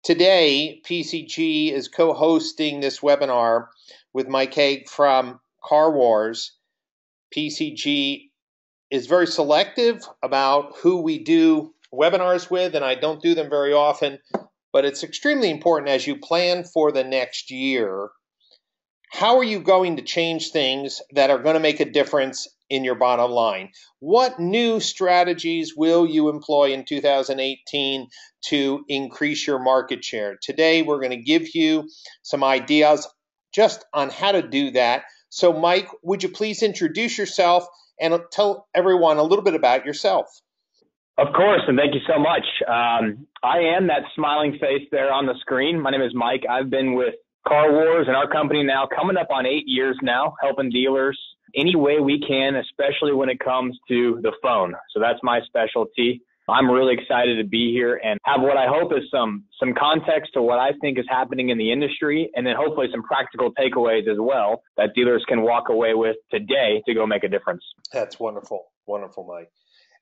Today, PCG is co-hosting this webinar with Mike Hague from CarWars. PCG is very selective about who we do webinars with, and I don't do them very often, but it's extremely important as you plan for the next year. How are you going to change things that are going to make a difference in your bottom line? What new strategies will you employ in 2018 to increase your market share? Today, we're going to give you some ideas just on how to do that. So, Mike, would you please introduce yourself and tell everyone a little bit about yourself? Of course, and thank you so much. I am that smiling face there on the screen. My name is Mike. I've been with CarWars and our company now coming up on 8 years now, helping dealers any way we can, especially when it comes to the phone. So that's my specialty. I'm really excited to be here and have what I hope is some context to what I think is happening in the industry, and then hopefully some practical takeaways as well that dealers can walk away with today to go make a difference. That's wonderful. Wonderful, Mike.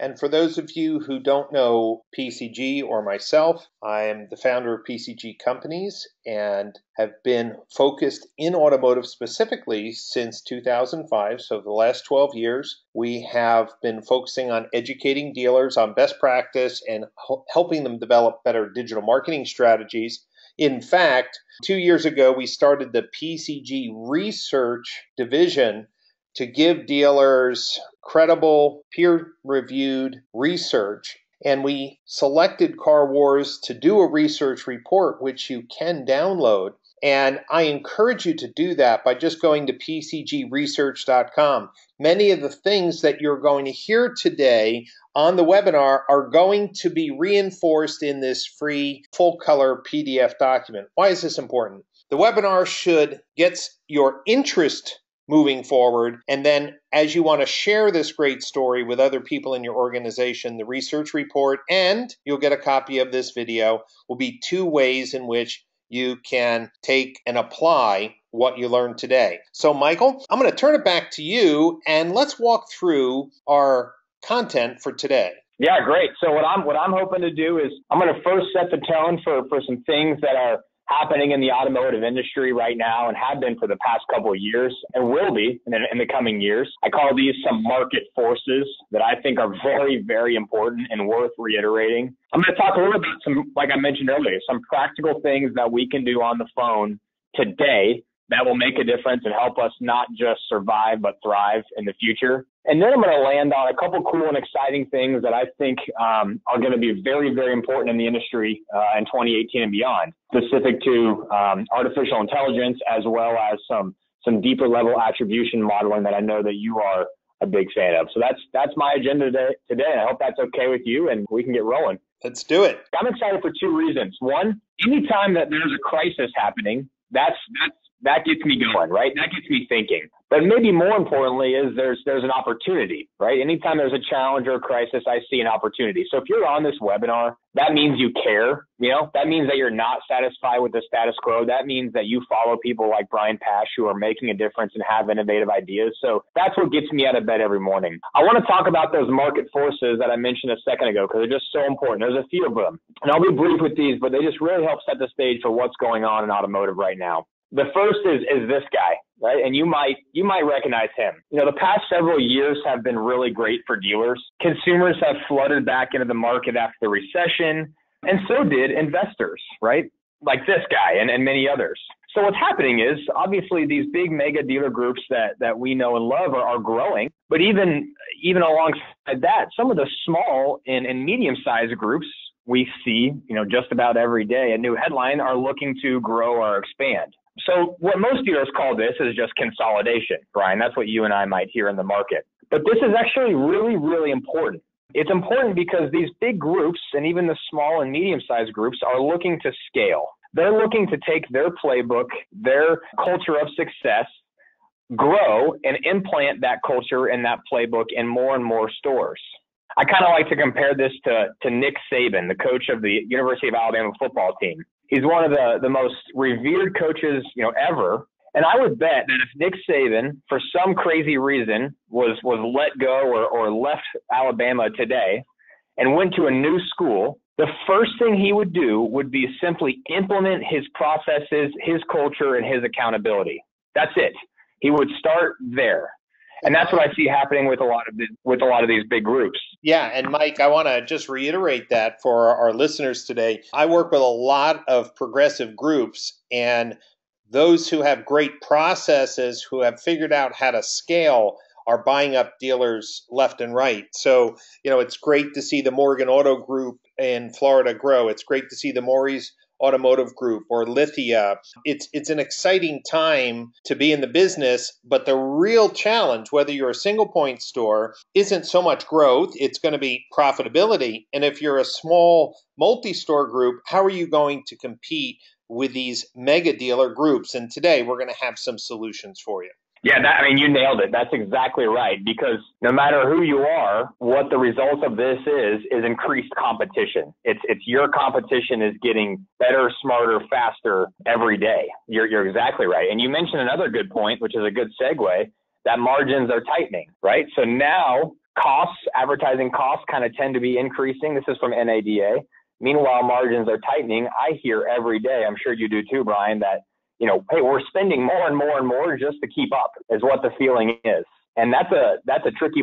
And for those of you who don't know PCG or myself, I am the founder of PCG Companies and have been focused in automotive specifically since 2005. So the last 12 years, we have been focusing on educating dealers on best practice and helping them develop better digital marketing strategies. In fact, 2 years ago, we started the PCG Research Division to give dealers credible, peer-reviewed research. And we selected CarWars to do a research report, which you can download. And I encourage you to do that by just going to pcgresearch.com. Many of the things that you're going to hear today on the webinar are going to be reinforced in this free full-color PDF document. Why is this important? The webinar should get your interest moving forward. And then as you want to share this great story with other people in your organization, the research report, and you'll get a copy of this video, will be two ways in which you can take and apply what you learned today. So Michael, I'm going to turn it back to you and let's walk through our content for today. Yeah, great. So what I'm hoping to do is I'm going to first set the tone for some things that are happening in the automotive industry right now and have been for the past couple of years and will be in the coming years. I call these some market forces that I think are very, very important and worth reiterating. I'm going to talk a little about some, like I mentioned earlier, some practical things that we can do on the phone today that will make a difference and help us not just survive, but thrive in the future. And then I'm going to land on a couple cool and exciting things that I think are going to be very, very important in the industry in 2018 and beyond, specific to artificial intelligence, as well as some deeper level attribution modeling that I know that you are a big fan of. So that's my agenda today. I hope that's okay with you and we can get rolling. Let's do it. I'm excited for two reasons. One, anytime that there's a crisis happening, that gets me going, right? That gets me thinking. But maybe more importantly is there's an opportunity, right? Anytime there's a challenge or a crisis, I see an opportunity. So if you're on this webinar, that means you care, that means that you're not satisfied with the status quo. That means that you follow people like Pasch who are making a difference and have innovative ideas. So that's what gets me out of bed every morning. I want to talk about those market forces that I mentioned a second ago because they're just so important. There's a few of them. And I'll be brief with these, but they just really help set the stage for what's going on in automotive right now. The first is this guy, right? And you might recognize him. The past several years have been really great for dealers. Consumers have flooded back into the market after the recession, and so did investors, right? Like this guy and many others. So what's happening is obviously these big mega dealer groups that we know and love are growing, but even alongside that, some of the small and medium-sized groups we see, just about every day, a new headline, are looking to grow or expand. So what most dealers call this is just consolidation, Brian. That's what you and I might hear in the market. But this is actually really, really important. It's important because these big groups and even the small and medium-sized groups are looking to scale. They're looking to take their playbook, their culture of success, grow and implant that culture and that playbook in more and more stores. I kind of like to compare this to Nick Saban, the coach of the University of Alabama football team. He's one of the most revered coaches, ever. And I would bet that if Nick Saban, for some crazy reason, was let go or left Alabama today and went to a new school, the first thing he would do would be simply implement his processes, his culture, and his accountability. That's it. He would start there. And that's what I see happening with a lot of these big groups. Yeah, and Mike, I want to just reiterate that for our listeners today. I work with a lot of progressive groups, and those who have great processes, who have figured out how to scale, are buying up dealers left and right. So, it's great to see the Morgan Auto Group in Florida grow. It's great to see the Maury's Automotive Group or Lithia. It's an exciting time to be in the business, but the real challenge, whether you're a single point store, isn't so much growth, it's going to be profitability. And if you're a small multi-store group, how are you going to compete with these mega dealer groups? And today we're going to have some solutions for you. Yeah, you nailed it. That's exactly right. Because no matter who you are, what the result of this is increased competition. It's your competition is getting better, smarter, faster every day. You're exactly right. And you mentioned another good point, which is a good segue, that margins are tightening, right? So now advertising costs kind of tend to be increasing. This is from NADA. Meanwhile, margins are tightening. I hear every day, I'm sure you do too, Brian, that hey, we're spending more and more and more just to keep up is what the feeling is. And that's a tricky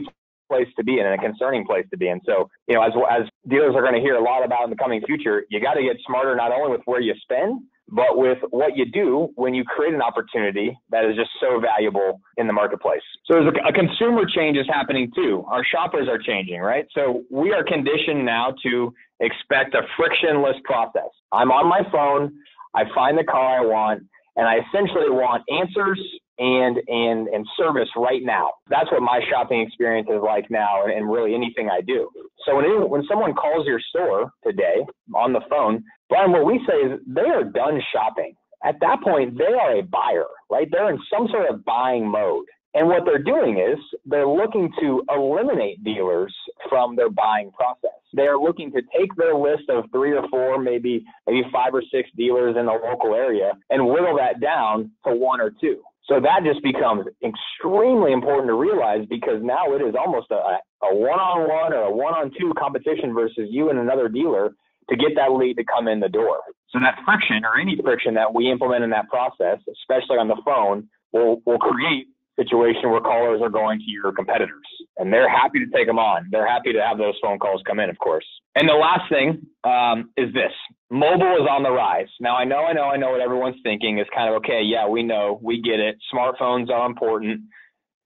place to be in and a concerning place to be in. So, as dealers are going to hear a lot about in the coming future, you got to get smarter, not only with where you spend, but with what you do when you create an opportunity that is just so valuable in the marketplace. So there's a consumer change is happening too. Our shoppers are changing, right? So we are conditioned now to expect a frictionless process. I'm on my phone, I find the car I want, and I essentially want answers and service right now. That's what my shopping experience is like now, and really anything I do. So when someone calls your store today on the phone, Brian, what we say is they are done shopping. At that point, they are a buyer, right? They're in some sort of buying mode. And what they're doing is they're looking to eliminate dealers from their buying process. They're looking to take their list of 3 or 4, maybe 5 or 6 dealers in the local area and whittle that down to 1 or 2. So that just becomes extremely important to realize, because now it is almost a one-on-one or a one-on-2 competition versus you and another dealer to get that lead to come in the door. So that friction, or any friction that we implement in that process, especially on the phone, will create situation where callers are going to your competitors, and they're happy to take them on. They're happy to have those phone calls come in, of course. And the last thing is this: mobile is on the rise. Now, I know what everyone's thinking is kind of, okay, yeah, we know, we get it. Smartphones are important.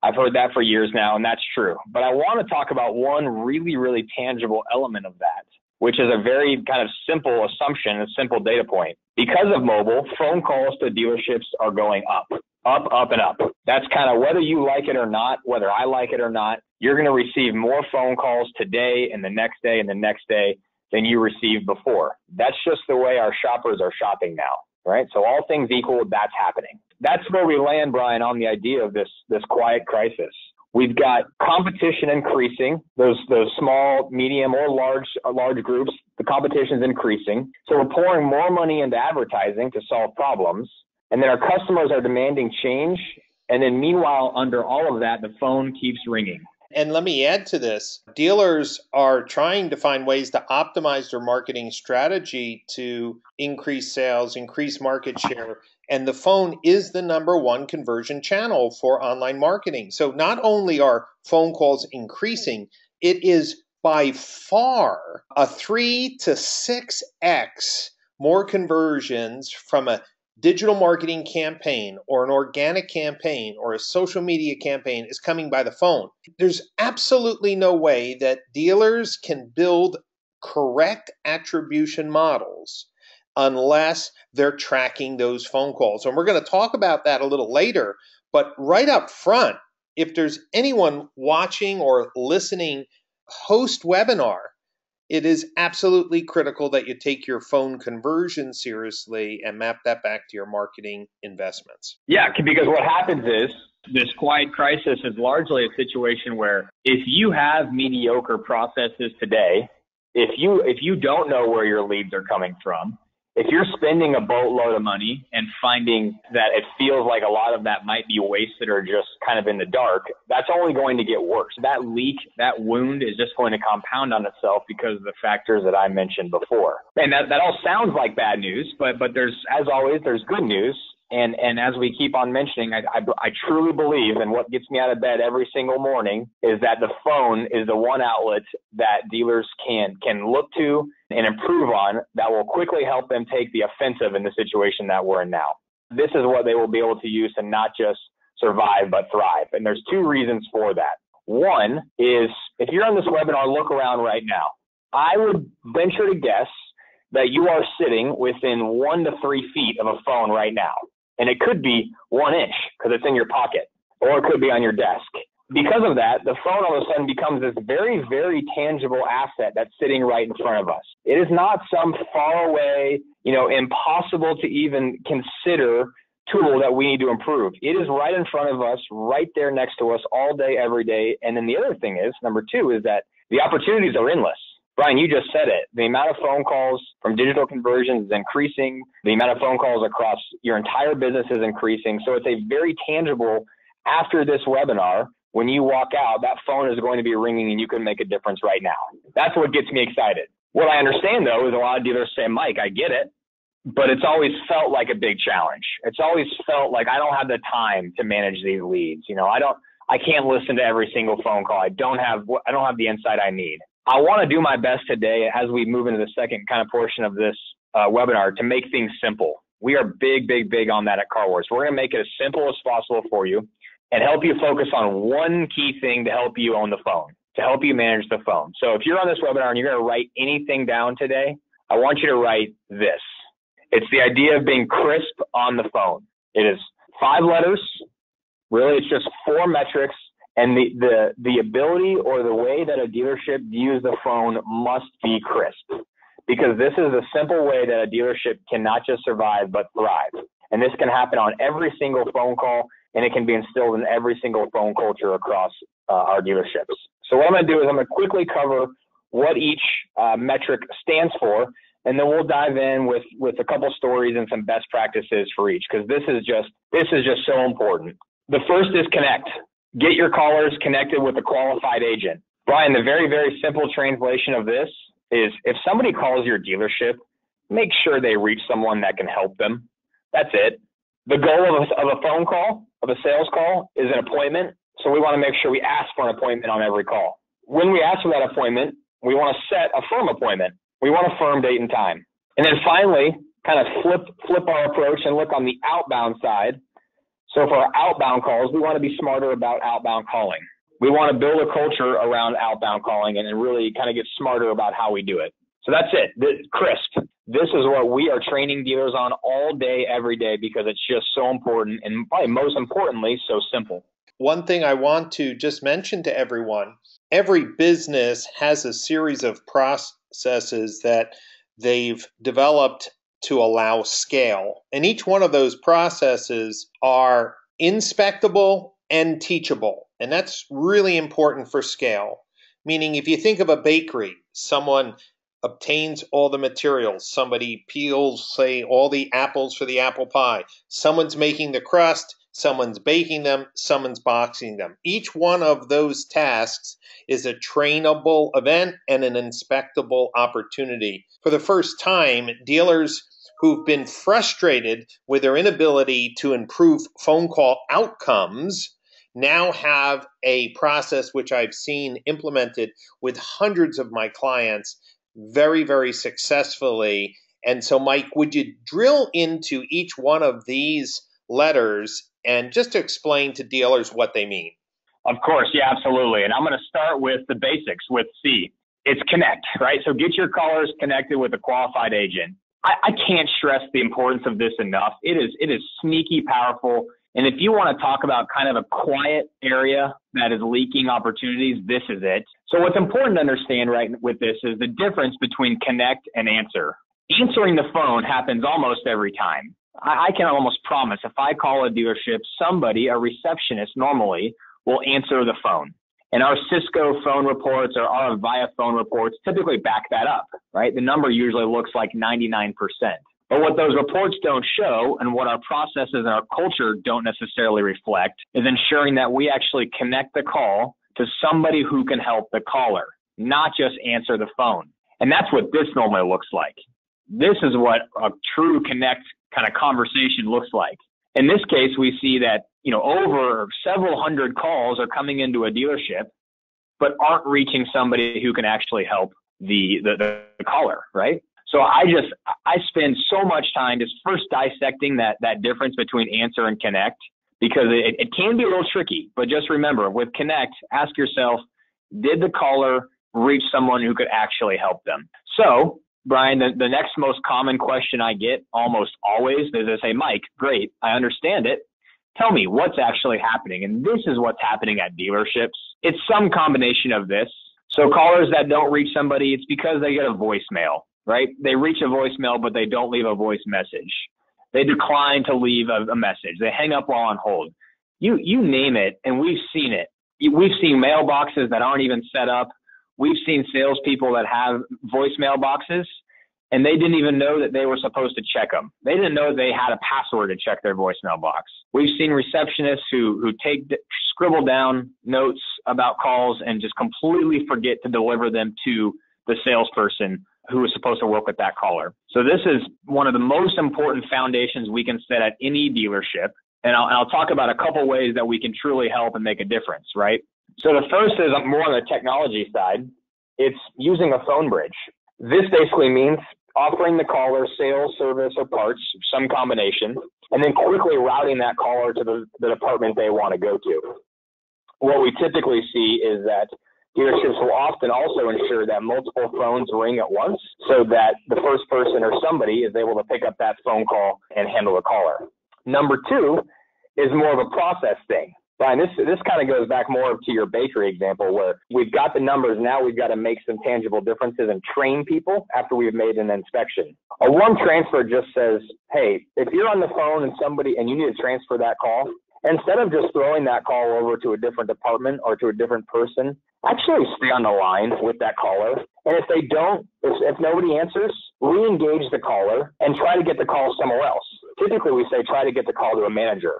I've heard that for years now, and that's true. But I want to talk about one really, really tangible element of that, which is a very kind of simple assumption, a simple data point. Because of mobile, phone calls to dealerships are going up, and up. That's kind of whether you like it or not, whether I like it or not, you're going to receive more phone calls today and the next day and the next day than you received before. That's just the way our shoppers are shopping now, right? So all things equal, that's happening. That's where we land, Brian, on the idea of this quiet crisis. We've got competition increasing, those small, medium, or large groups. The competition's increasing. So we're pouring more money into advertising to solve problems. And then our customers are demanding change. And then meanwhile, under all of that, the phone keeps ringing. And let me add to this. Dealers are trying to find ways to optimize their marketing strategy to increase sales, increase market share. And the phone is the number one conversion channel for online marketing. So not only are phone calls increasing, it is by far a 3 to 6x more conversions from a digital marketing campaign or an organic campaign or a social media campaign is coming by the phone. There's absolutely no way that dealers can build correct attribution models unless they're tracking those phone calls. And we're going to talk about that a little later. But right up front, if there's anyone watching or listening post-webinar, it is absolutely critical that you take your phone conversion seriously and map that back to your marketing investments. Yeah, because what happens is this quiet crisis is largely a situation where if you have mediocre processes today, if you don't know where your leads are coming from, If you're spending a boatload of money and finding that it feels like a lot of that might be wasted or just kind of in the dark, that's only going to get worse. That leak, that wound is just going to compound on itself because of the factors that I mentioned before. And that all sounds like bad news, but there's, as always, there's good news. And as we keep on mentioning, I truly believe, and what gets me out of bed every single morning is that the phone is the one outlet that dealers can look to and improve on that will quickly help them take the offensive in the situation that we're in now. This is what they will be able to use to not just survive, but thrive. And there's two reasons for that. One is, if you're on this webinar, look around right now. I would venture to guess that you are sitting within 1 to 3 feet of a phone right now. And it could be 1 inch because it's in your pocket, or it could be on your desk. Because of that, the phone all of a sudden becomes this very, very tangible asset that's sitting right in front of us. It is not some far away, impossible to even consider tool that we need to improve. It is right in front of us, right there next to us all day, every day. And then the other thing is, number 2, is that the opportunities are endless. Brian, you just said it. The amount of phone calls from digital conversions is increasing. The amount of phone calls across your entire business is increasing. So it's a very tangible, after this webinar, when you walk out, that phone is going to be ringing and you can make a difference right now. That's what gets me excited. What I understand, though, is a lot of dealers say, Mike, I get it, but it's always felt like a big challenge. It's always felt like I don't have the time to manage these leads. I can't listen to every single phone call. I don't have the insight I need. I want to do my best today as we move into the second kind of portion of this webinar to make things simple. We are big, big, big on that at CarWars. We're going to make it as simple as possible for you and help you focus on one key thing to help you own the phone, to help you manage the phone. So if you're on this webinar and you're going to write anything down today, I want you to write this. It's the idea of being crisp on the phone. It is 5 letters. Really, it's just 4 metrics. And the ability or the way that a dealership views the phone must be crisp, because this is a simple way that a dealership can not just survive, but thrive. And this can happen on every single phone call, and it can be instilled in every single phone culture across our dealerships. So what I'm going to do is I'm going to quickly cover what each metric stands for, and then we'll dive in with a couple stories and some best practices for each, because this is just so important. The first is connect. Get your callers connected with a qualified agent. Brian, the very, very simple translation of this is, if somebody calls your dealership, make sure they reach someone that can help them. That's it. The goal of a phone call, of a sales call, is an appointment. So we want to make sure we ask for an appointment on every call. When we ask for that appointment, we want to set a firm appointment. We want a firm date and time. And then finally, kind of flip our approach and look on the outbound side. So for our outbound calls, we want to be smarter about outbound calling. We want to build a culture around outbound calling and then really kind of get smarter about how we do it. So that's it. Crisp. This is what we are training dealers on all day, every day, because it's just so important and probably most importantly, so simple. One thing I want to just mention to everyone, every business has a series of processes that they've developed to allow scale. And each one of those processes are inspectable and teachable. And that's really important for scale. Meaning, if you think of a bakery, someone obtains all the materials. Somebody peels, say, all the apples for the apple pie. Someone's making the crust. Someone's baking them. Someone's boxing them. Each one of those tasks is a trainable event and an inspectable opportunity. For the first time, dealers who've been frustrated with their inability to improve phone call outcomes now have a process which I've seen implemented with hundreds of my clients very, very successfully. And so, Mike, would you drill into each one of these letters and just to explain to dealers what they mean? Of course, yeah, absolutely. And I'm going to start with the basics with C. It's connect, right? So get your callers connected with a qualified agent. I can't stress the importance of this enough. It is sneaky powerful. And if you want to talk about kind of a quiet area that is leaking opportunities, this is it. So what's important to understand right with this is the difference between connect and answer. Answering the phone happens almost every time. I can almost promise if I call a dealership, somebody, a receptionist normally, will answer the phone. And our Cisco phone reports or our Avaya phone reports typically back that up, right? The number usually looks like 99%. But what those reports don't show, and what our processes and our culture don't necessarily reflect, is ensuring that we actually connect the call to somebody who can help the caller, not just answer the phone. And that's what this normally looks like. This is what a true connect kind of conversation looks like. In this case, we see that, over several hundred calls are coming into a dealership, but aren't reaching somebody who can actually help the caller, right? So I spend so much time just first dissecting that difference between answer and connect, because it can be a little tricky. But just remember, with connect, ask yourself, did the caller reach someone who could actually help them? So, Brian, the next most common question I get almost always is they say, Mike, great, I understand it. Tell me what's actually happening. And this is what's happening at dealerships. It's some combination of this. So callers that don't reach somebody, it's because they get a voicemail, right? They reach a voicemail, but they don't leave a voice message. They decline to leave a message. They hang up while on hold. You name it, and we've seen it. We've seen mailboxes that aren't even set up. We've seen salespeople that have voicemail boxes, and they didn't even know that they were supposed to check them. They didn't know they had a password to check their voicemail box. We've seen receptionists who scribble down notes about calls and just completely forget to deliver them to the salesperson who is supposed to work with that caller. So this is one of the most important foundations we can set at any dealership. And I'll talk about a couple ways that we can truly help and make a difference, right? So the first is more on the technology side. It's using a phone bridge. This basically means offering the caller sales, service, or parts, some combination, and then quickly routing that caller to the department they want to go to. What we typically see is that dealerships will often also ensure that multiple phones ring at once so that the first person or somebody is able to pick up that phone call and handle the caller. Number two is more of a process thing. Brian, this kind of goes back more to your bakery example where we've got the numbers. Now we've got to make some tangible differences and train people after we've made an inspection. A warm transfer just says, hey, if you're on the phone and you need to transfer that call, instead of just throwing that call over to a different department or to a different person, actually stay on the line with that caller. And if they don't, if nobody answers, re-engage the caller and try to get the call somewhere else. Typically we say try to get the call to a manager.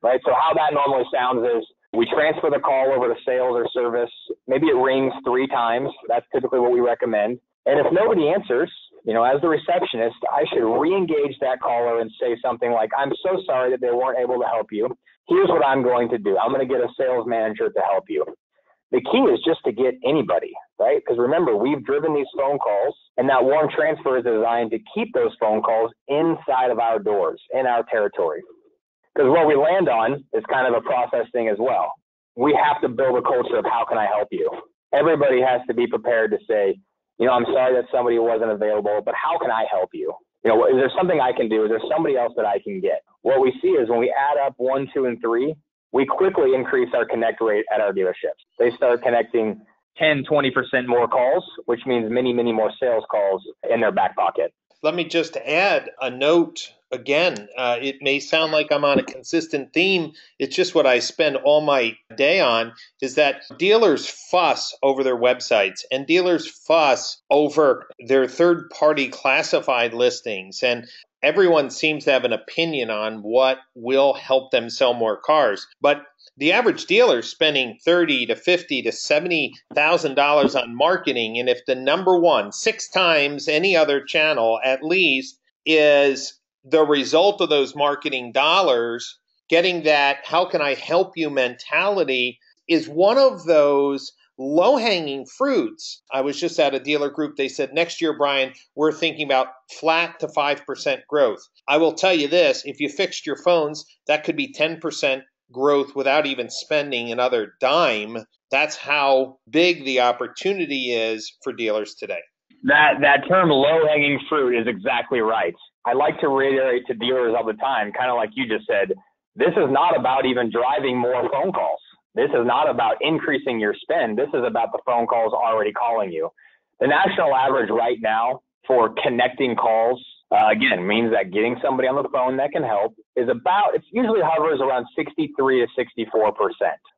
Right. So how that normally sounds is we transfer the call over to sales or service. Maybe it rings 3 times. That's typically what we recommend. And if nobody answers, as the receptionist, I should re-engage that caller and say something like, I'm so sorry that they weren't able to help you. Here's what I'm going to do. I'm going to get a sales manager to help you. The key is just to get anybody, right? Because remember, we've driven these phone calls, and that warm transfer is designed to keep those phone calls inside of our doors, in our territory. Because what we land on is kind of a process thing as well. We have to build a culture of how can I help you? Everybody has to be prepared to say, I'm sorry that somebody wasn't available, but how can I help you? Is there something I can do? Is there somebody else that I can get? What we see is when we add up 1, 2, and 3, we quickly increase our connect rate at our dealerships. They start connecting 10, 20% more calls, which means many, many more sales calls in their back pocket. Let me just add a note. Again, it may sound like I'm on a consistent theme. It's just what I spend all my day on is that dealers fuss over their websites and dealers fuss over their third-party classified listings. And everyone seems to have an opinion on what will help them sell more cars. But the average dealer is spending $30,000 to $50,000 to $70,000 on marketing. And if the number one, 6 times any other channel at least, is the result of those marketing dollars, getting that how can I help you mentality is one of those low-hanging fruits. I was just at a dealer group. They said, next year, Brian, we're thinking about flat to 5% growth. I will tell you this, if you fixed your phones, that could be 10% growth without even spending another dime. That's how big the opportunity is for dealers today. That term low-hanging fruit is exactly right. I like to reiterate to dealers all the time, kind of like you just said, this is not about even driving more phone calls. This is not about increasing your spend. This is about the phone calls already calling you. The national average right now for connecting calls again, means that getting somebody on the phone that can help is it usually hovers around 63 to 64%,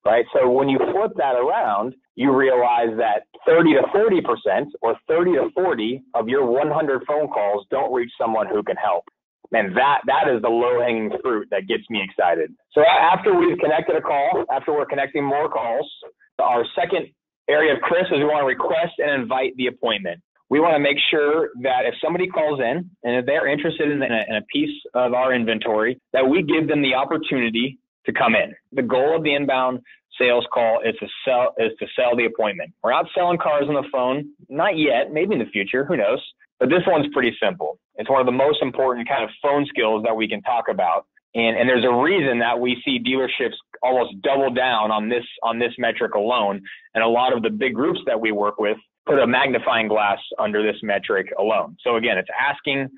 right? So when you flip that around, you realize that 30 to 40% or 30 to 40 of your 100 phone calls don't reach someone who can help. And that is the low-hanging fruit that gets me excited. So after we've connected a call, after we're connecting more calls, our second area of Chris is we want to request and invite the appointment. We want to make sure that if somebody calls in and if they're interested in a piece of our inventory, that we give them the opportunity to come in. The goal of the inbound sales call is to sell the appointment. We're not selling cars on the phone, not yet, maybe in the future, who knows? But this one's pretty simple. It's one of the most important kind of phone skills that we can talk about. And there's a reason that we see dealerships almost double down on this metric alone. And a lot of the big groups that we work with put a magnifying glass under this metric alone. So again, it's asking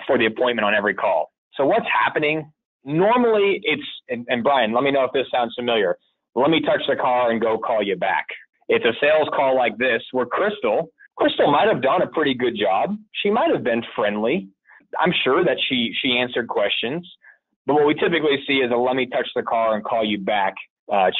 for the appointment on every call. So what's happening? Normally and Brian, let me know if this sounds familiar. Let me touch the car and go call you back. It's a sales call like this where Crystal might have done a pretty good job. She might have been friendly. I'm sure that she answered questions. But what we typically see is a let me touch the car and call you back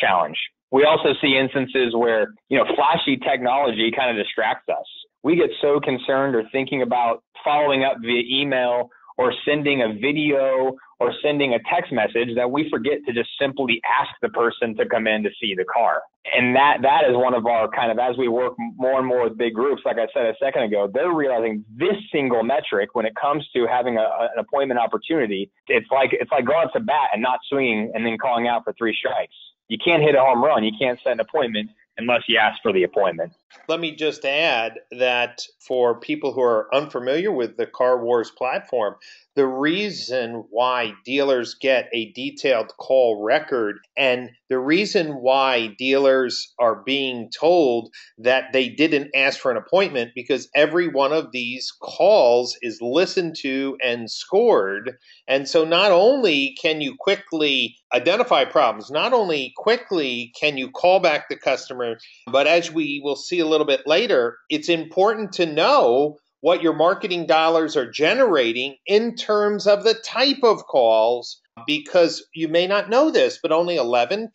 challenge. We also see instances where, flashy technology kind of distracts us. We get so concerned or thinking about following up via email or sending a video or sending a text message that we forget to just simply ask the person to come in to see the car. And that is one of our kind of, as we work more and more with big groups, like I said a second ago, they're realizing this single metric when it comes to having an appointment opportunity, it's like going up to bat and not swinging and then calling out for 3 strikes. You can't hit a home run. You can't set an appointment unless you ask for the appointment. Let me just add that for people who are unfamiliar with the CarWars platform, the reason why dealers get a detailed call record and the reason why dealers are being told that they didn't ask for an appointment, because every one of these calls is listened to and scored. And so not only can you quickly identify problems, not only quickly can you call back the customer, but as we will see a little bit later, it's important to know what your marketing dollars are generating in terms of the type of calls, because you may not know this, but only 11%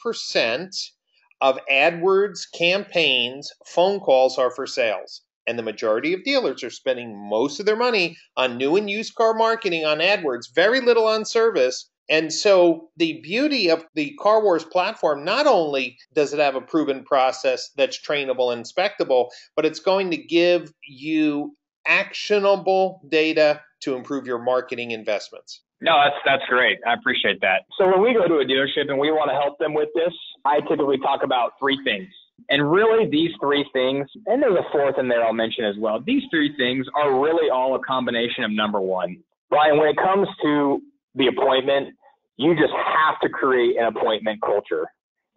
of AdWords campaigns, phone calls are for sales. And the majority of dealers are spending most of their money on new and used car marketing on AdWords, very little on service. And so the beauty of the CarWars platform, not only does it have a proven process that's trainable and inspectable, but it's going to give you actionable data to improve your marketing investments. No, that's great. I appreciate that. So when we go to a dealership and we want to help them with this, I typically talk about 3 things. And really these 3 things, and there's a 4th in there I'll mention as well. These 3 things are really all a combination of number 1. Brian, when it comes to the appointment, you just have to create an appointment culture.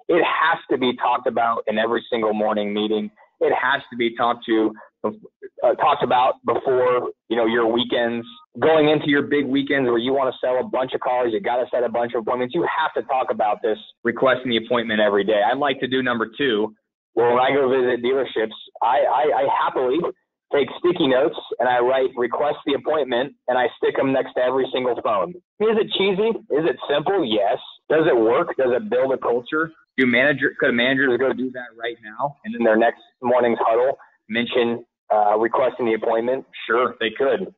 It has to be talked about in every single morning meeting. It has to be talked about before, your weekends, going into your big weekends where you want to sell a bunch of cars. You got to set a bunch of appointments. You have to talk about this, requesting the appointment every day. I'd like to do number 2. Well, when I go visit dealerships, I happily take sticky notes and I write request the appointment and I stick them next to every single phone. Is it cheesy? Is it simple? Yes. Does it work? Does it build a culture? Could managers go do that right now and in their next morning's huddle mention requesting the appointment? Sure, they could.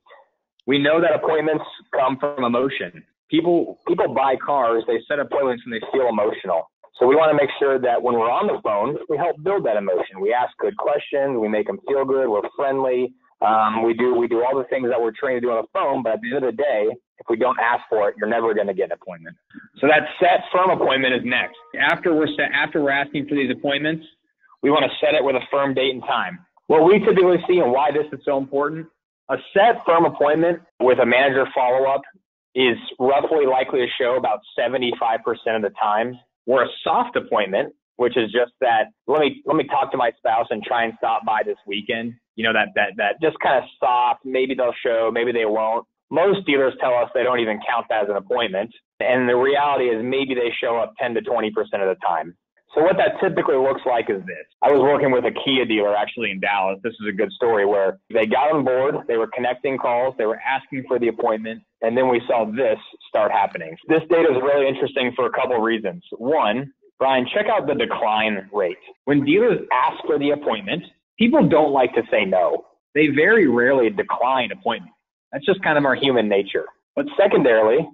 We know that appointments come from emotion. People buy cars, they set appointments when they feel emotional. So we want to make sure that when we're on the phone, we help build that emotion. We ask good questions. We make them feel good. We're friendly. We do all the things that we're trained to do on the phone. But at the end of the day, if we don't ask for it, you're never going to get an appointment. So that set firm appointment is next. After we're asking for these appointments, we want to set it with a firm date and time. What we typically see and why this is so important, a set firm appointment with a manager follow-up is roughly likely to show about 75% of the time. Where a soft appointment, which is just that, let me talk to my spouse and try and stop by this weekend. That just kind of soft, maybe they'll show, maybe they won't. Most dealers tell us they don't even count that as an appointment. And the reality is maybe they show up 10 to 20% of the time. So what that typically looks like is this. I was working with a Kia dealer actually in Dallas. This is a good story where they got on board, they were connecting calls, they were asking for the appointment, and then we saw this start happening. This data is really interesting for a couple of reasons. One, Brian, check out the decline rate. When dealers ask for the appointment, people don't like to say no. They very rarely decline appointments. That's just kind of our human nature. But secondarily,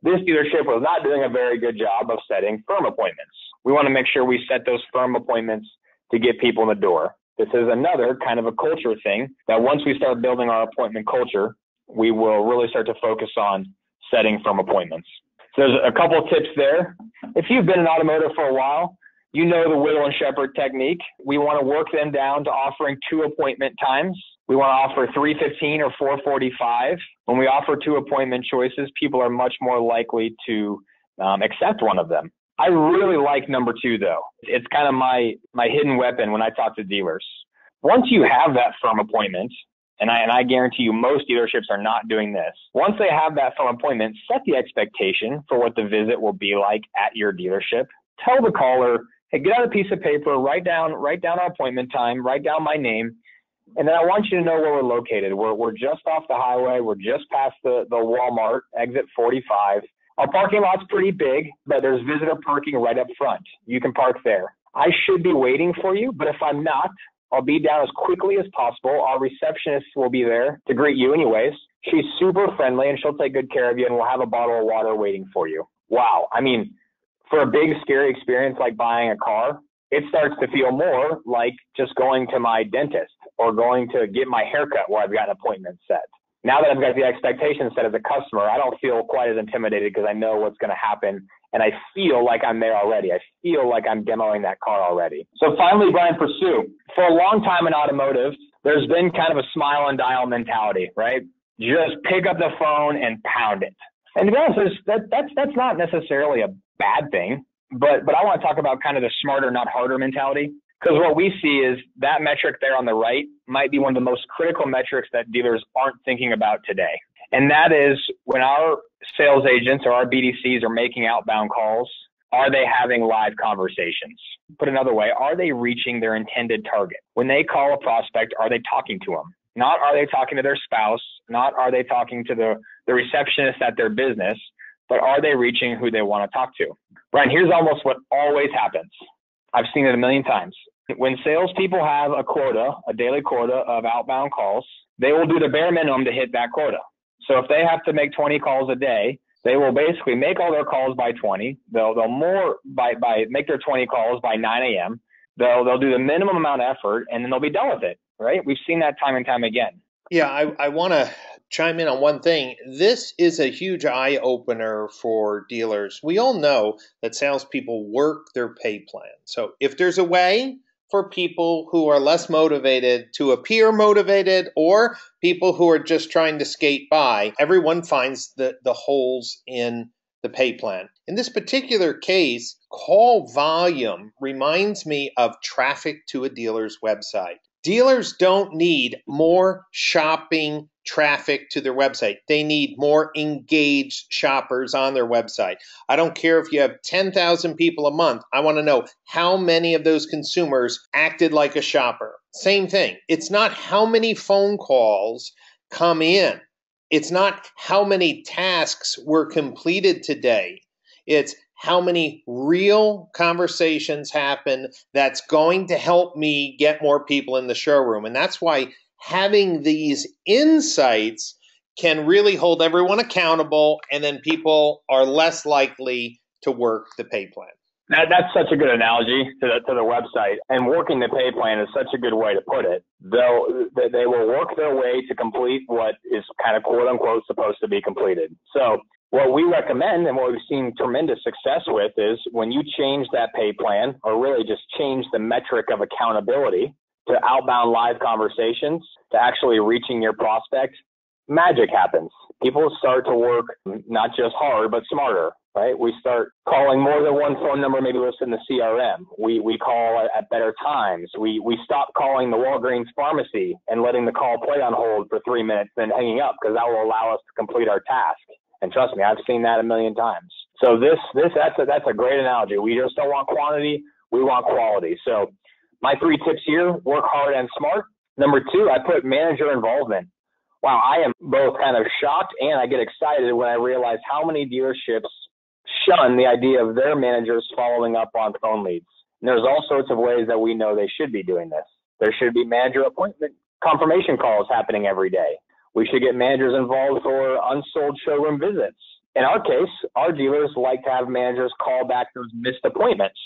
this dealership was not doing a very good job of setting firm appointments. We want to make sure we set those firm appointments to get people in the door. This is another kind of a culture thing that once we start building our appointment culture, we will really start to focus on setting firm appointments. So there's a couple of tips there. If you've been in automotive for a while, you know the Whittle and Shepherd technique. We want to work them down to offering 2 appointment times. We want to offer 3:15 or 4:45. When we offer 2 appointment choices, people are much more likely to accept one of them. I really like number 2, though. It's kind of my hidden weapon when I talk to dealers. Once you have that firm appointment, and I guarantee you most dealerships are not doing this. Once they have that firm appointment, set the expectation for what the visit will be like at your dealership. Tell the caller, hey, get out a piece of paper, write down our appointment time, write down my name, and then I want you to know where we're located. We're just off the highway. We're just past the Walmart, exit 45. Our parking lot's pretty big, but there's visitor parking right up front. You can park there. I should be waiting for you, but if I'm not, I'll be down as quickly as possible. Our receptionist will be there to greet you anyways. She's super friendly and she'll take good care of you, and we'll have a bottle of water waiting for you. Wow. I mean, for a big, scary experience like buying a car, it starts to feel more like just going to my dentist or going to get my haircut where I've got an appointment set. Now that I've got the expectation set as a customer, I don't feel quite as intimidated because I know what's going to happen. And I feel like I'm there already. I feel like I'm demoing that car already. So finally, Brian, pursue. For a long time in automotive, there's been kind of a smile and dial mentality, right? Just pick up the phone and pound it. And to be honest, that's not necessarily a bad thing, but I want to talk about kind of the smarter, not harder mentality. Because what we see is that metric there on the right might be one of the most critical metrics that dealers aren't thinking about today. And that is when our sales agents or our BDCs are making outbound calls, are they having live conversations? Put another way, are they reaching their intended target? When they call a prospect, are they talking to them? Not are they talking to their spouse, not are they talking to the receptionist at their business, but are they reaching who they want to talk to? Brian, here's almost what always happens. I've seen it a million times. When salespeople have a quota, a daily quota of outbound calls, they will do the bare minimum to hit that quota. So if they have to make 20 calls a day, they will basically make all their calls by 20. They'll more by make their 20 calls by 9 a.m. They'll do the minimum amount of effort, and then they'll be done with it, right? We've seen that time and time again. Yeah, I want to chime in on one thing. This is a huge eye opener for dealers. We all know that salespeople work their pay plan. So if there's a way for people who are less motivated to appear motivated, or people who are just trying to skate by, everyone finds the holes in the pay plan. In this particular case, call volume reminds me of traffic to a dealer's website. Dealers don't need more shopping traffic to their website. They need more engaged shoppers on their website. I don't care if you have 10,000 people a month. I want to know how many of those consumers acted like a shopper. Same thing. It's not how many phone calls come in. It's not how many tasks were completed today. It's how many real conversations happen that's going to help me get more people in the showroom. And that's why having these insights can really hold everyone accountable, and then people are less likely to work the pay plan. That's such a good analogy to the website, and working the pay plan is such a good way to put it. They will work their way to complete what is kind of quote unquote supposed to be completed. So what we recommend and what we've seen tremendous success with is when you change that pay plan, or really just change the metric of accountability to outbound live conversations, to actually reaching your prospect, magic happens. People start to work not just hard, but smarter, right? We start calling more than one phone number, maybe listed in the CRM. We call at better times. We stop calling the Walgreens pharmacy and letting the call play on hold for 3 minutes, then hanging up, because that will allow us to complete our task. And trust me, I've seen that a million times. So that's a great analogy. We just don't want quantity. We want quality. So my 3 tips here: work hard and smart. Number 2, I put manager involvement. Wow, I am both kind of shocked and I get excited when I realize how many dealerships shun the idea of their managers following up on phone leads. And there's all sorts of ways that we know they should be doing this. There should be manager appointment confirmation calls happening every day. We should get managers involved for unsold showroom visits. In our case, our dealers like to have managers call back those missed appointments.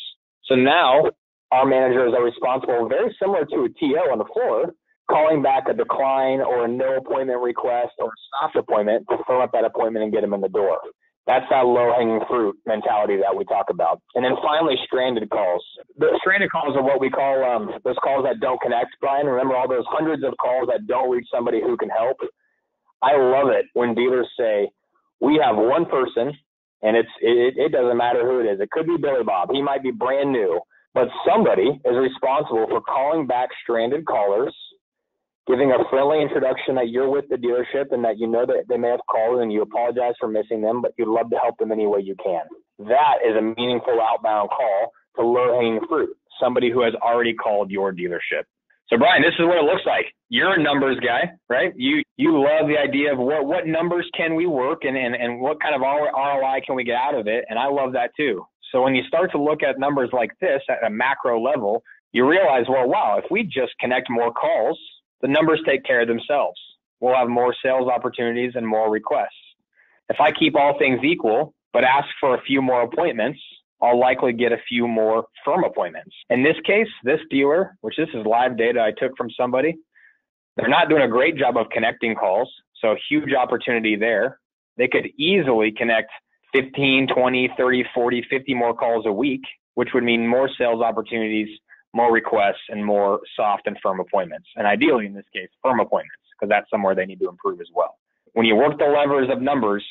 So now our managers are responsible, very similar to a TO on the floor, calling back a decline or a no appointment request or a soft appointment to firm up that appointment and get them in the door. That's that low-hanging fruit mentality that we talk about. And then finally, stranded calls. The stranded calls are what we call those calls that don't connect, Brian. Remember all those hundreds of calls that don't reach somebody who can help? I love it when dealers say, we have one person, and it doesn't matter who it is. It could be Billy Bob. He might be brand new, but somebody is responsible for calling back stranded callers, giving a friendly introduction that you're with the dealership and that you know that they may have called and you apologize for missing them, but you'd love to help them any way you can. That is a meaningful outbound call to low-hanging fruit, somebody who has already called your dealership. So, Brian, this is what it looks like. You're a numbers guy, right? You love the idea of what numbers can we work and what kind of ROI can we get out of it, and I love that too. So when you start to look at numbers like this at a macro level, you realize, well, wow, if we just connect more calls, the numbers take care of themselves. We'll have more sales opportunities and more requests. If I keep all things equal, but ask for a few more appointments, I'll likely get a few more firm appointments. In this case, this dealer, which this is live data I took from somebody, they're not doing a great job of connecting calls. So huge opportunity there. They could easily connect 15, 20, 30, 40, 50 more calls a week, which would mean more sales opportunities, more requests, and more soft and firm appointments. And ideally, in this case, firm appointments, because that's somewhere they need to improve as well. When you work the levers of numbers,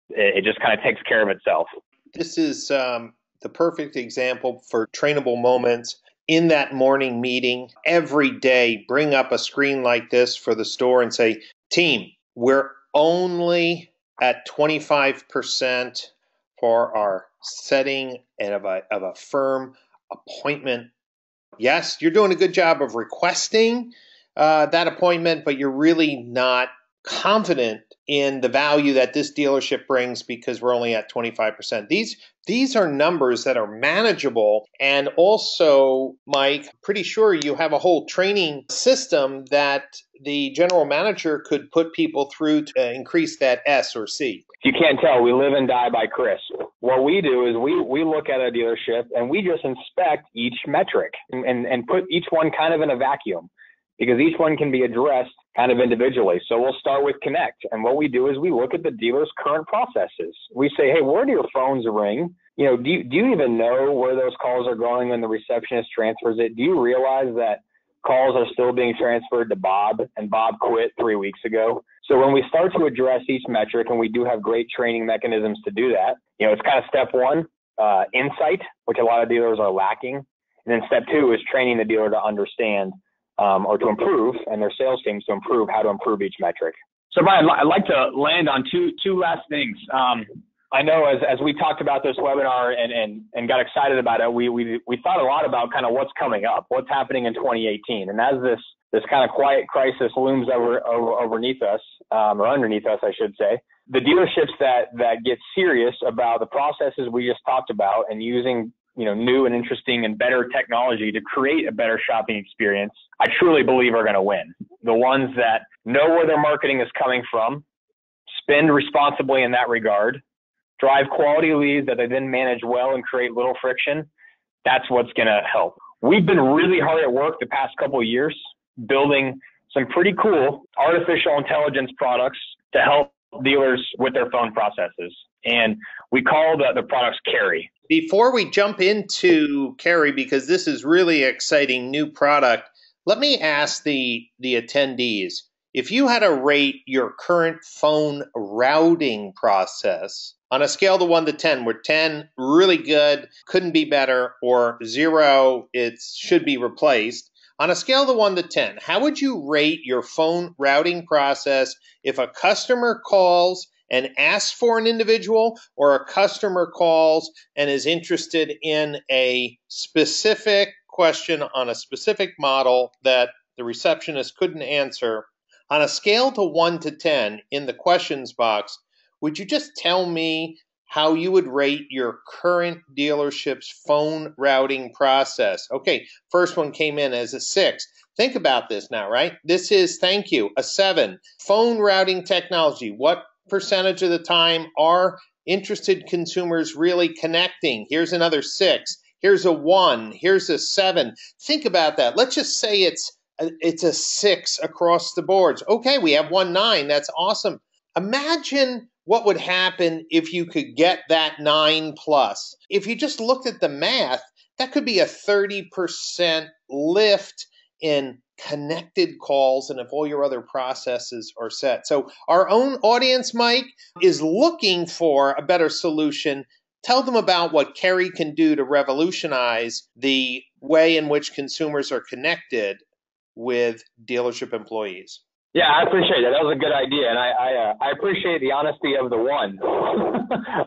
it just kind of takes care of itself. This is the perfect example for trainable moments. In that morning meeting, every day, bring up a screen like this for the store and say, team, we're only at 25% for our setting of a firm appointment. Yes, you're doing a good job of requesting that appointment, but you're really not confident in the value that this dealership brings because we're only at 25%. These are numbers that are manageable. And also, Mike, pretty sure you have a whole training system that the general manager could put people through to increase that S or C. You can't tell. We live and die by Chris. What we do is we look at a dealership and we just inspect each metric and put each one kind of in a vacuum, because each one can be addressed kind of individually. So we'll start with Connect. And what we do is we look at the dealer's current processes. We say, hey, where do your phones ring? Do you even know where those calls are going when the receptionist transfers it? Do you realize that calls are still being transferred to Bob and Bob quit 3 weeks ago? So when we start to address each metric, and we do have great training mechanisms to do that, it's kind of step one, insight, which a lot of dealers are lacking. And then step two is training the dealer to understand or to improve, and their sales teams to improve how to improve each metric. So, Brian, I'd like to land on two last things. I know as we talked about this webinar and got excited about it, we thought a lot about kind of what's coming up, what's happening in 2018. And as this kind of quiet crisis looms underneath us, or underneath us, I should say, the dealerships that get serious about the processes we just talked about and using new and interesting and better technology to create a better shopping experience, I truly believe are going to win. The ones that know where their marketing is coming from, spend responsibly in that regard, drive quality leads that they then manage well and create little friction, that's what's going to help. We've been really hard at work the past couple of years building some pretty cool artificial intelligence products to help dealers with their phone processes. And we call the products Cari. Before we jump into Cari, because this is really exciting new product, let me ask the attendees, if you had to rate your current phone routing process on a scale of 1 to 10, where 10, really good, couldn't be better, or 0, it should be replaced, on a scale of 1 to 10, how would you rate your phone routing process if a customer calls and asks for an individual, or a customer calls and is interested in a specific question on a specific model that the receptionist couldn't answer, on a scale to 1 to 10 in the questions box, would you just tell me how you would rate your current dealership's phone routing process? Okay, first one came in as a 6. Think about this now, right? This is, thank you, a 7. Phone routing technology. What percentage of the time are interested consumers really connecting? Here's another 6. Here's a 1. Here's a 7. Think about that. Let's just say it's a 6 across the boards. Okay, we have 1 9. That's awesome. Imagine what would happen if you could get that 9 plus. If you just looked at the math, that could be a 30% lift in connected calls and if all your other processes are set. So our own audience, Mike, is looking for a better solution. Tell them about what Cari can do to revolutionize the way in which consumers are connected with dealership employees. Yeah, I appreciate that. That was a good idea, and I appreciate the honesty of the one.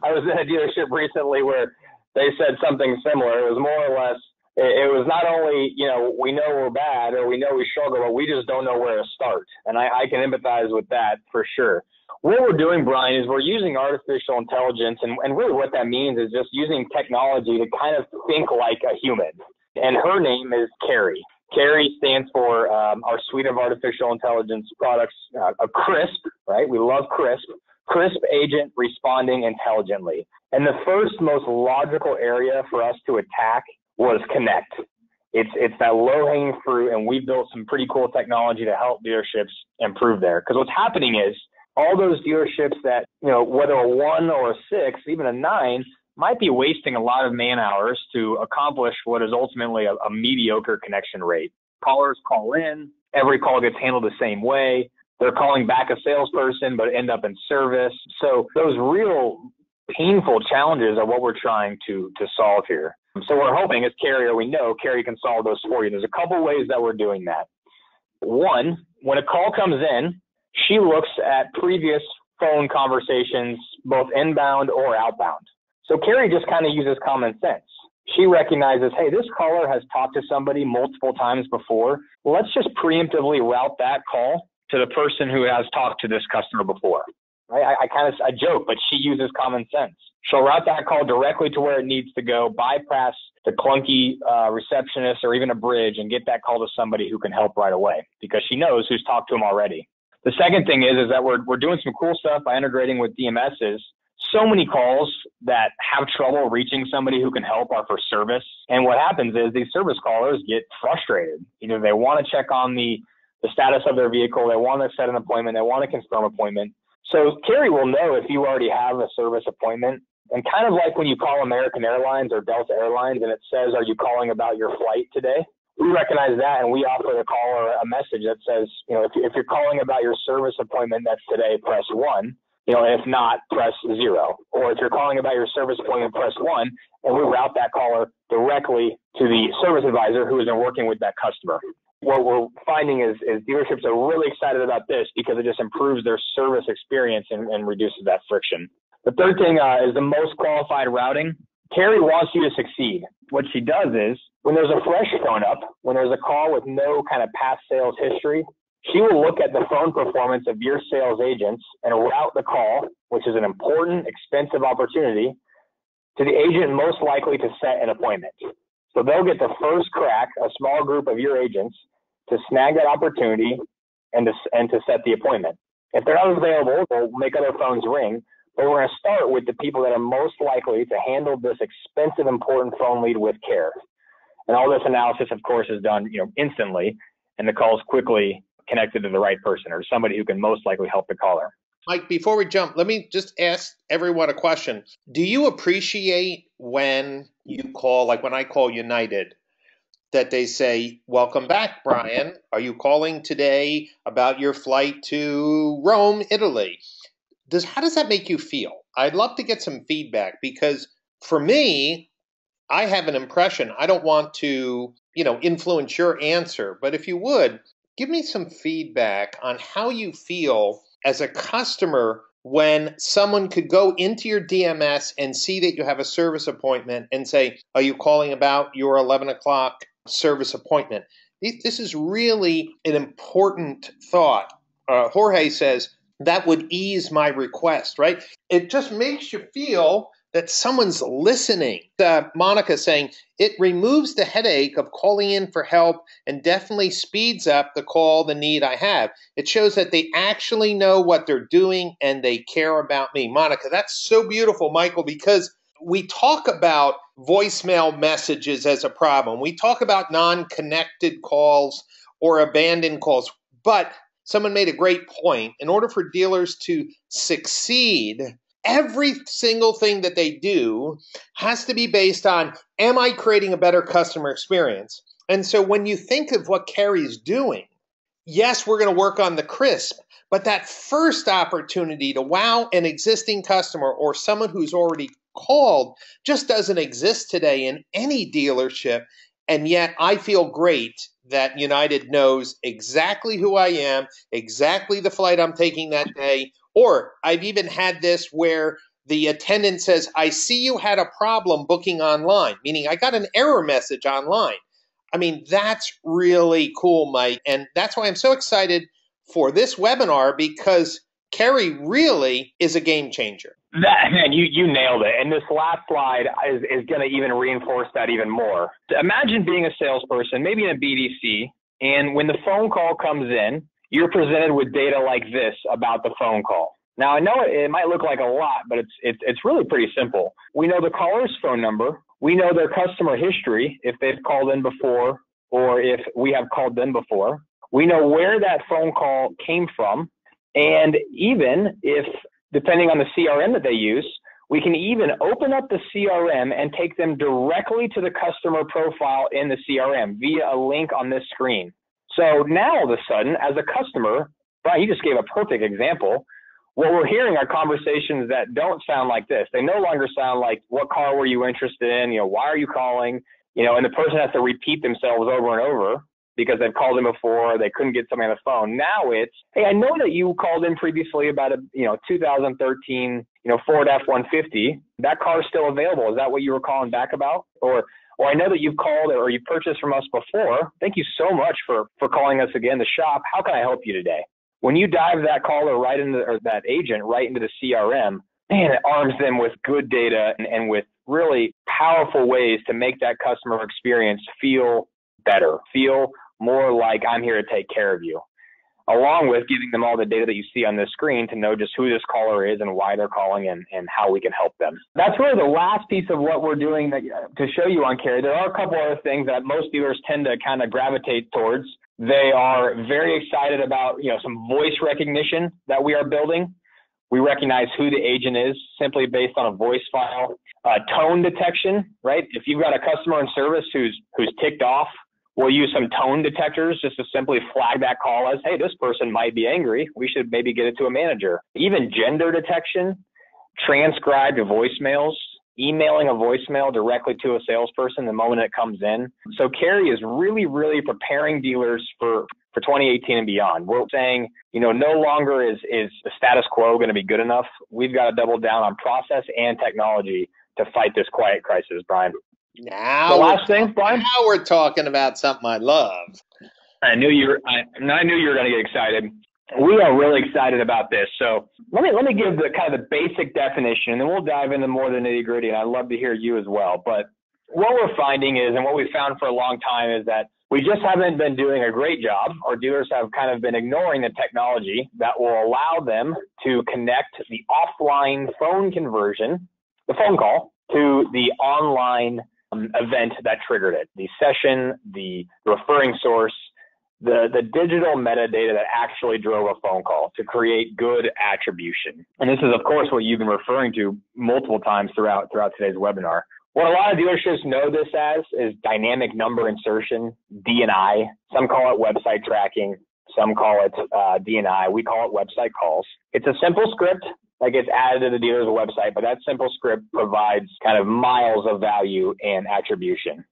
I was in a dealership recently where they said something similar. It was more or less, it was not only, we know we're bad or we know we struggle, but we just don't know where to start. And I can empathize with that for sure. What we're doing, Brian, is we're using artificial intelligence, and really what that means is just using technology to kind of think like a human. And her name is Cari. Cari stands for our suite of artificial intelligence products, a CRISP, right? We love CRISP. CRISP agent responding intelligently. And the first most logical area for us to attack was connect. It's that low-hanging fruit, and we've built some pretty cool technology to help dealerships improve there. Because what's happening is all those dealerships that, whether a 1 or a 6, even a 9, might be wasting a lot of man hours to accomplish what is ultimately a mediocre connection rate. Callers call in, every call gets handled the same way. They're calling back a salesperson, but end up in service. So those real painful challenges are what we're trying to solve here. So we're hoping as Cari, or we know Cari can solve those for you. There's a couple ways that we're doing that. One, when a call comes in, she looks at previous phone conversations, both inbound or outbound. So Cari just kind of uses common sense. She recognizes, hey, this caller has talked to somebody multiple times before. Let's just preemptively route that call to the person who has talked to this customer before. Right? I joke, but she uses common sense. She'll route that call directly to where it needs to go, bypass the clunky receptionist or even a bridge, and get that call to somebody who can help right away because she knows who's talked to him already. The second thing is that we're doing some cool stuff by integrating with DMSs. So many calls that have trouble reaching somebody who can help are for service. And what happens is these service callers get frustrated. Either they want to check on the status of their vehicle, they want to set an appointment, they want to confirm appointment. So Cari will know if you already have a service appointment. And kind of like when you call American Airlines or Delta Airlines and it says, are you calling about your flight today? We recognize that and we offer the caller a message that says, if you're calling about your service appointment that's today, press 1. If not, press 0. Or if you're calling about your service appointment, press 1, and we route that caller directly to the service advisor who has been working with that customer. What we're finding is dealerships are really excited about this because it just improves their service experience and reduces that friction. The third thing is the most qualified routing. Cari wants you to succeed. What she does is when there's a fresh phone up, when there's a call with no kind of past sales history, she will look at the phone performance of your sales agents and route the call, which is an important, expensive opportunity, to the agent most likely to set an appointment. So they'll get the first crack, a small group of your agents, to snag that opportunity and to set the appointment. If they're not available, they'll make other phones ring. But we're going to start with the people that are most likely to handle this expensive, important phone lead with care. And all this analysis, of course, is done instantly, and the call is quickly connected to the right person or somebody who can most likely help the caller. Mike, before we jump, let me just ask everyone a question. Do you appreciate when you call, like when I call United, that they say, welcome back, Brian. Are you calling today about your flight to Rome, Italy? How does that make you feel? I'd love to get some feedback because for me, I have an impression. I don't want to, influence your answer, but if you would, give me some feedback on how you feel as a customer when someone could go into your DMS and see that you have a service appointment and say, are you calling about your 11 o'clock service appointment? This is really an important thought. Jorge says, that would ease my request, right? It just makes you feel that someone's listening. Monica saying, it removes the headache of calling in for help and definitely speeds up the need I have. It shows that they actually know what they're doing and they care about me. Monica, that's so beautiful, Michael, because we talk about voicemail messages as a problem. We talk about non-connected calls or abandoned calls, but someone made a great point. In order for dealers to succeed, every single thing that they do has to be based on, am I creating a better customer experience? And so when you think of what Cari's doing, yes, we're going to work on the crisp, but that first opportunity to wow an existing customer or someone who's already called just doesn't exist today in any dealership. And yet I feel great that United knows exactly who I am, exactly the flight I'm taking that day. Or I've even had this where the attendant says, I see you had a problem booking online, meaning I got an error message online. I mean, that's really cool, Mike. And that's why I'm so excited for this webinar, because Cari really is a game changer. Man, you nailed it. And this last slide is going to even reinforce that even more. Imagine being a salesperson, maybe in a BDC, and when the phone call comes in, you're presented with data like this about the phone call. Now, I know it might look like a lot, but it's really pretty simple. We know the caller's phone number. We know their customer history, if they've called in before or if we have called them before. We know where that phone call came from. And even if, depending on the CRM that they use, we can even open up the CRM and take them directly to the customer profile in the CRM via a link on this screen. So now all of a sudden, as a customer, Brian, you just gave a perfect example. What we're hearing are conversations that don't sound like this. They no longer sound like, what car were you interested in? Why are you calling? And the person has to repeat themselves over and over because they've called in before, they couldn't get somebody on the phone. Now it's, hey, I know that you called in previously about a 2013 Ford F-150. That car is still available. Is that what you were calling back about? Or I know that you've called or you purchased from us before. Thank you so much for calling us again to shop. How can I help you today? When you dive that caller or that agent right into the CRM, man, it arms them with good data and with really powerful ways to make that customer experience feel better, feel more like I'm here to take care of you, along with giving them all the data that you see on this screen to know just who this caller is and why they're calling and how we can help them. That's really the last piece of what we're doing to show you on Cari. There are a couple other things that most dealers tend to kind of gravitate towards. They are very excited about, some voice recognition that we are building. We recognize who the agent is simply based on a voice file. Tone detection, right? If you've got a customer in service who's ticked off, we'll use some tone detectors just to simply flag that call as, hey, this person might be angry. We should maybe get it to a manager. Even gender detection, transcribed voicemails, emailing a voicemail directly to a salesperson the moment it comes in. So Cari is really, really preparing dealers for 2018 and beyond. We're saying, no longer is the status quo going to be good enough. We've got to double down on process and technology to fight this quiet crisis, Brian. Now, the last thing, Brian? Now we're talking about something I love. I knew you were going to get excited. We are really excited about this. So let me give the kind of the basic definition, and then we'll dive into more of the nitty gritty. And I'd love to hear you as well. But what we're finding is, and what we've found for a long time, is that we just haven't been doing a great job. Our dealers have kind of been ignoring the technology that will allow them to connect the offline phone conversion, the phone call, to the online event that triggered it, the session, the referring source, the digital metadata that actually drove a phone call to create good attribution. And this is, of course, what you've been referring to multiple times throughout today's webinar. What a lot of dealerships know this as is dynamic number insertion, D&I. Some call it website tracking. Some call it D&I. We call it website calls. It's a simple script that gets added to the dealer's website, but that simple script provides kind of miles of value and attribution.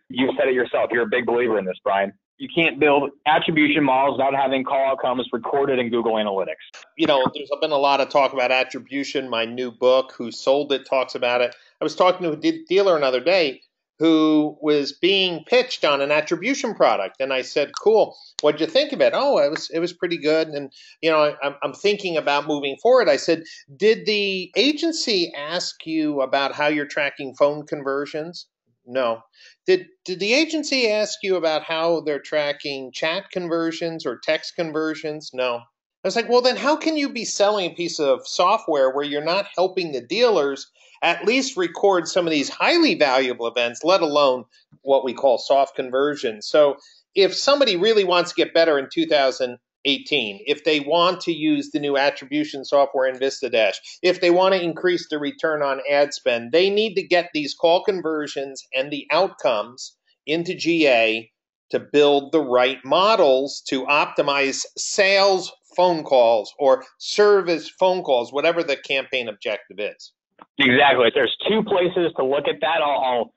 You said it yourself. You're a big believer in this, Brian. You can't build attribution models without having call outcomes recorded in Google Analytics. There's been a lot of talk about attribution. My new book, Who Sold It, talks about it. I was talking to a dealer another day who was being pitched on an attribution product. And I said, cool, what'd you think of it? Oh, it was pretty good. And, I'm thinking about moving forward. I said, did the agency ask you about how you're tracking phone conversions? No. Did the agency ask you about how they're tracking chat conversions or text conversions? No. I was like, well, then how can you be selling a piece of software where you're not helping the dealers at least record some of these highly valuable events, let alone what we call soft conversions? So if somebody really wants to get better in 2018, if they want to use the new attribution software in VistaDash, if they want to increase the return on ad spend, they need to get these call conversions and the outcomes into GA to build the right models to optimize sales phone calls or service phone calls, whatever the campaign objective is. Exactly. There's two places to look at that. I'll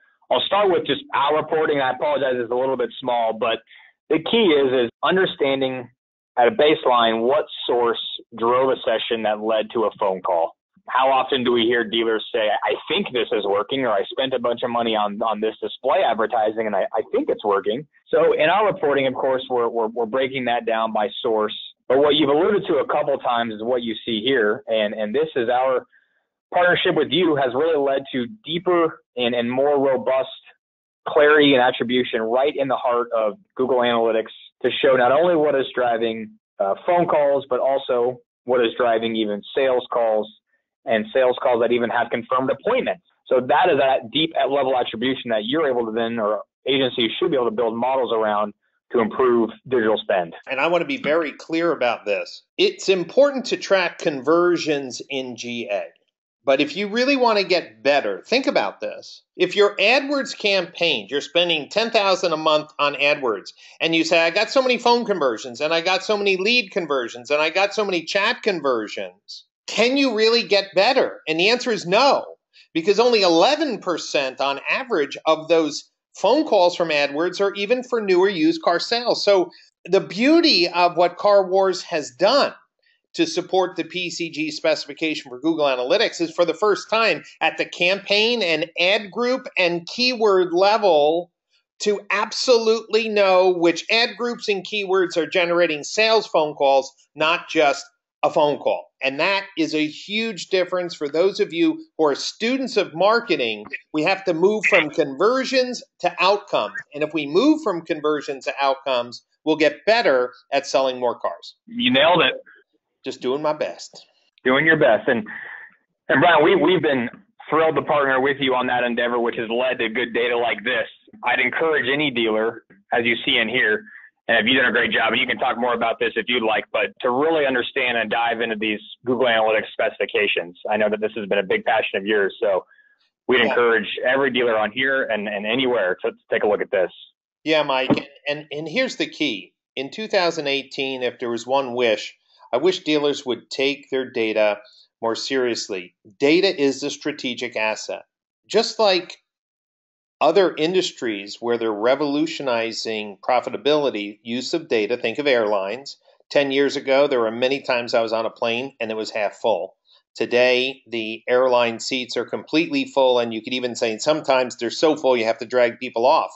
start with just our reporting. I apologize, it's a little bit small, but the key is understanding at a baseline what source drove a session that led to a phone call. How often do we hear dealers say, I think this is working, or I spent a bunch of money on this display advertising and I think it's working. So in our reporting, of course, we're breaking that down by source. But what you've alluded to a couple of times is what you see here. And this is our partnership with you has really led to deeper and more robust clarity and attribution right in the heart of Google Analytics to show not only what is driving phone calls, but also what is driving even sales calls and sales calls that even have confirmed appointments. So that is that deep level attribution that you're able to then, or agencies should be able to build models around to improve digital spend. And I want to be very clear about this. It's important to track conversions in GA. But if you really want to get better, think about this. If your AdWords campaign, you're spending $10,000 a month on AdWords, and you say, I got so many phone conversions, and I got so many lead conversions, and I got so many chat conversions, can you really get better? And the answer is no, because only 11% on average of those phone calls from AdWords are even for newer used car sales. So the beauty of what CarWars has done to support the PCG specification for Google Analytics is for the first time at the campaign and ad group and keyword level to absolutely know which ad groups and keywords are generating sales phone calls, not just a phone call. And that is a huge difference for those of you who are students of marketing. We have to move from conversions to outcomes. And if we move from conversions to outcomes, we'll get better at selling more cars. You nailed it. Just doing my best. Doing your best. And Brian, we've been thrilled to partner with you on that endeavor, which has led to good data like this. I'd encourage any dealer, as you see in here, and if you've done a great job, and you can talk more about this if you'd like, but to really understand and dive into these Google Analytics specifications. I know that this has been a big passion of yours, so we'd encourage every dealer on here and anywhere to take a look at this. Yeah, Mike, and here's the key. In 2018, if there was one wish, I wish dealers would take their data more seriously. Data is a strategic asset. Just like other industries where they're revolutionizing profitability, use of data, think of airlines. 10 years ago, there were many times I was on a plane and it was half full. Today, the airline seats are completely full, and you could even say sometimes they're so full you have to drag people off.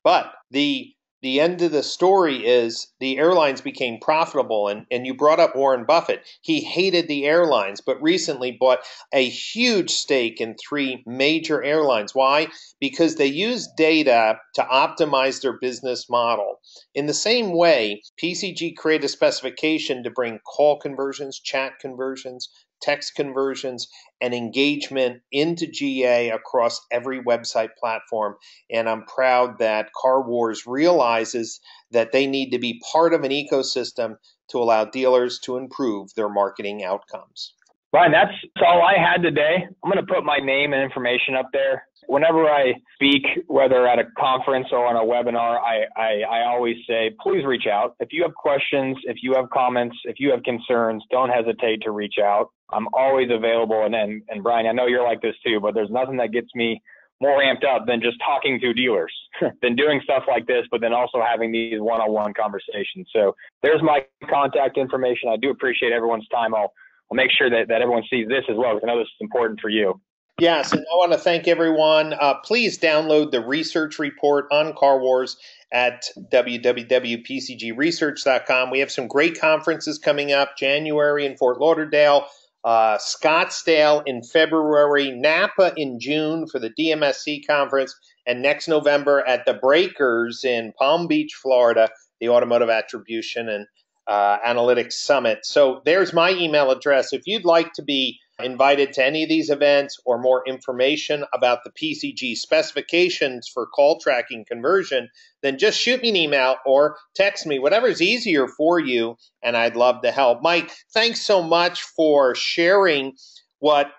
But the end of the story is the airlines became profitable, and you brought up Warren Buffett. He hated the airlines, but recently bought a huge stake in 3 major airlines. Why? Because they use data to optimize their business model. In the same way, PCG created a specification to bring call conversions, chat conversions, text conversions, and engagement into GA across every website platform. And I'm proud that CarWars realizes that they need to be part of an ecosystem to allow dealers to improve their marketing outcomes. Brian, that's all I had today. I'm going to put my name and information up there. Whenever I speak, whether at a conference or on a webinar, I always say, please reach out. If you have questions, if you have comments, if you have concerns, don't hesitate to reach out. I'm always available. And Brian, I know you're like this too, but there's nothing that gets me more amped up than just talking to dealers, than doing stuff like this, but then also having these one-on-one conversations. So there's my contact information. I do appreciate everyone's time. I'll make sure that everyone sees this as well, because I know this is important for you. Yes, and I want to thank everyone. Please download the research report on CarWars at www.pcgresearch.com. We have some great conferences coming up, January in Fort Lauderdale, Scottsdale in February, Napa in June for the DMSC conference, and next November at the Breakers in Palm Beach, Florida, the Automotive Attribution and Analytics Summit. So there's my email address. If you'd like to be invited to any of these events or more information about the PCG specifications for call tracking conversion, then just shoot me an email or text me, whatever's easier for you, and I'd love to help. Mike, thanks so much for sharing what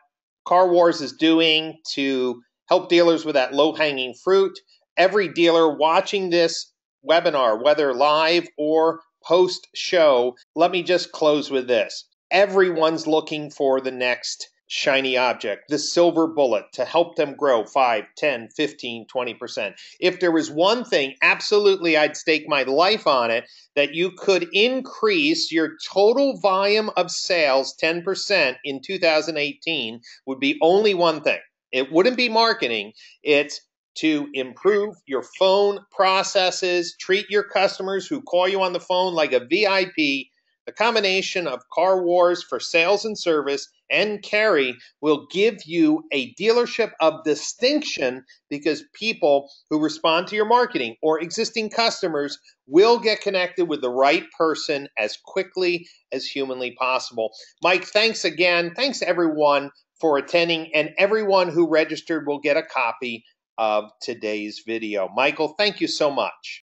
CarWars is doing to help dealers with that low-hanging fruit. Every dealer watching this webinar, whether live or post-show, let me just close with this. Everyone's looking for the next shiny object, the silver bullet to help them grow 5, 10, 15, 20%. If there was one thing, absolutely I'd stake my life on it, that you could increase your total volume of sales 10% in 2018 would be only one thing. It wouldn't be marketing. It's to improve your phone processes, treat your customers who call you on the phone like a VIP. The combination of CarWars for sales and service and Cari will give you a dealership of distinction, because people who respond to your marketing or existing customers will get connected with the right person as quickly as humanly possible. Mike, thanks again. Thanks everyone for attending, and everyone who registered will get a copy of today's video. Michael, thank you so much.